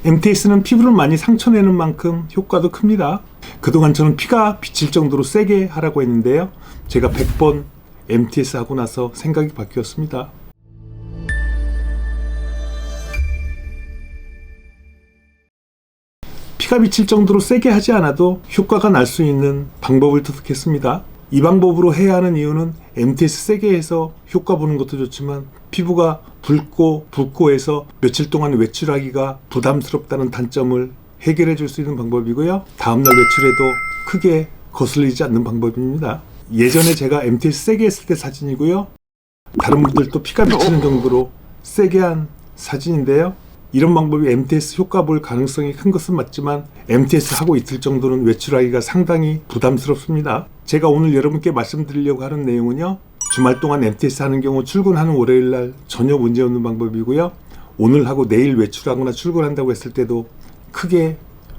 MTS는 피부를 많이 상처내는 만큼 효과도 큽니다. 그동안 저는 피가 비칠 정도로 세게 하라고 했는데요. 제가 100번 MTS 하고 나서 생각이 바뀌었습니다. 피가 비칠 정도로 세게 하지 않아도 효과가 날 수 있는 방법을 터득했습니다. 이 방법으로 해야 하는 이유는 MTS 세게 해서 효과 보는 것도 좋지만 피부가 붓고 해서 며칠 동안 외출하기가 부담스럽다는 단점을 해결해 줄 수 있는 방법이고요. 다음날 외출해도 크게 거슬리지 않는 방법입니다. 예전에 제가 MTS 세게 했을 때 사진이고요. 다른 분들도 피가 비치는 정도로 세게 한 사진인데요. 이런 방법이 MTS 효과 볼 가능성이 큰 것은 맞지만 MTS 하고 이틀 정도는 외출하기가 상당히 부담스럽습니다. 제가 오늘 여러분께 말씀드리려고 하는 내용은요. 주말 동안 MTS 하는 경우 출근하는 월요일날 전혀 문제없는 방법이고요. 오늘 하고 내일 외출하거나 출근한다고 했을 때도 크게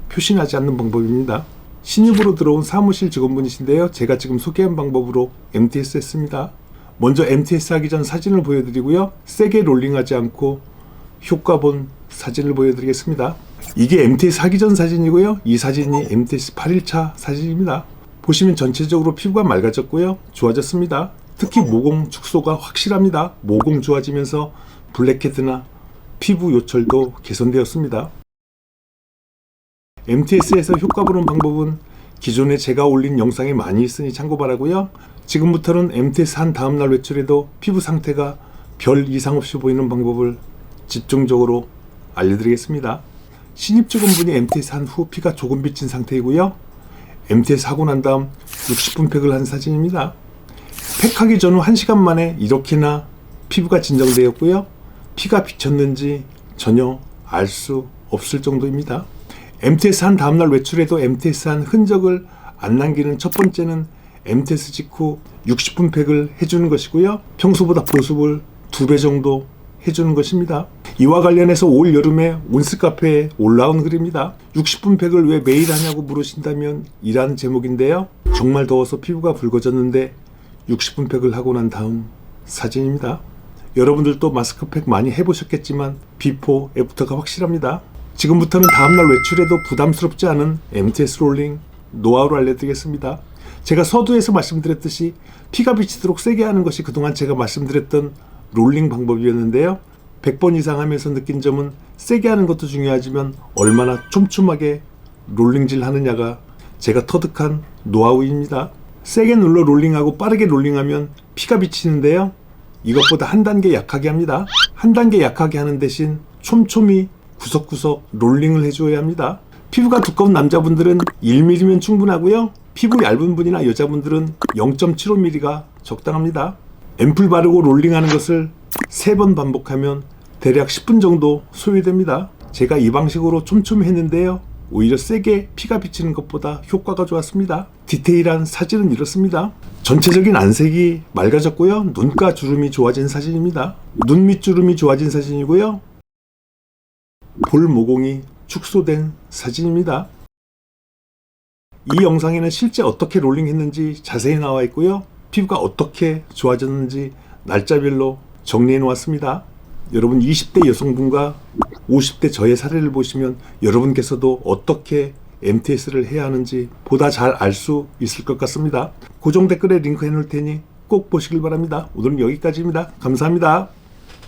표시나지 않는 방법입니다. 신입으로 들어온 사무실 직원분이신데요. 제가 지금 소개한 방법으로 MTS 했습니다. 먼저 MTS 하기 전 사진을 보여드리고요. 세게 롤링하지 않고 효과 본 사진을 보여드리겠습니다. 이게 MTS 하기 전 사진이고요. 이 사진이 MTS 8일차 사진입니다. 보시면 전체적으로 피부가 맑아졌고요. 좋아졌습니다. 특히 모공 축소가 확실합니다. 모공 좋아지면서 블랙헤드나 피부 요철도 개선되었습니다. MTS에서 효과 보는 방법은 기존에 제가 올린 영상에 많이 있으니 참고 바라고요. 지금부터는 MTS 한 다음날 외출에도 피부 상태가 별 이상 없이 보이는 방법을 집중적으로 알려드리겠습니다. 신입 직원분이 MTS 한 후 피가 조금 비친 상태이고요. MTS 하고 난 다음 60분 팩을 한 사진입니다. 팩하기 전 후 1시간 만에 이렇게나 피부가 진정되었고요. 피가 비쳤는지 전혀 알 수 없을 정도입니다. MTS 한 다음날 외출에도 MTS 한 흔적을 안 남기는 첫 번째는 MTS 직후 60분 팩을 해주는 것이고요. 평소보다 보습을 2배 정도 해주는 것입니다. 이와 관련해서 올 여름에 온스카페에 올라온 글입니다. 60분 팩을 왜 매일 하냐고 물으신다면 이라는 제목인데요. 정말 더워서 피부가 붉어졌는데 60분 팩을 하고 난 다음 사진입니다. 여러분들도 마스크팩 많이 해보셨겠지만 비포 애프터가 확실합니다. 지금부터는 다음날 외출해도 부담스럽지 않은 MTS 롤링 노하우를 알려드리겠습니다. 제가 서두에서 말씀드렸듯이 피가 비치도록 세게 하는 것이 그동안 제가 말씀드렸던 롤링 방법이었는데요. 100번 이상 하면서 느낀 점은 세게 하는 것도 중요하지만 얼마나 촘촘하게 롤링질 하느냐가 제가 터득한 노하우입니다. 세게 눌러 롤링하고 빠르게 롤링하면 피가 비치는데요. 이것보다 한 단계 약하게 합니다. 한 단계 약하게 하는 대신 촘촘히 구석구석 롤링을 해줘야 합니다. 피부가 두꺼운 남자분들은 1mm면 충분하고요. 피부 얇은 분이나 여자분들은 0.75mm가 적당합니다. 앰플 바르고 롤링하는 것을 3번 반복하면 대략 10분 정도 소요됩니다. 제가 이 방식으로 촘촘히 했는데요. 오히려 세게 피가 비치는 것보다 효과가 좋았습니다. 디테일한 사진은 이렇습니다. 전체적인 안색이 맑아졌고요. 눈가 주름이 좋아진 사진입니다. 눈 밑주름이 좋아진 사진이고요. 볼 모공이 축소된 사진입니다. 이 영상에는 실제 어떻게 롤링했는지 자세히 나와 있고요. 피부가 어떻게 좋아졌는지 날짜별로 정리해 놓았습니다. 여러분 20대 여성분과 50대 저의 사례를 보시면 여러분께서도 어떻게 MTS를 해야 하는지 보다 잘 알 수 있을 것 같습니다. 고정 댓글에 링크 해놓을 테니 꼭 보시길 바랍니다. 오늘은 여기까지입니다. 감사합니다.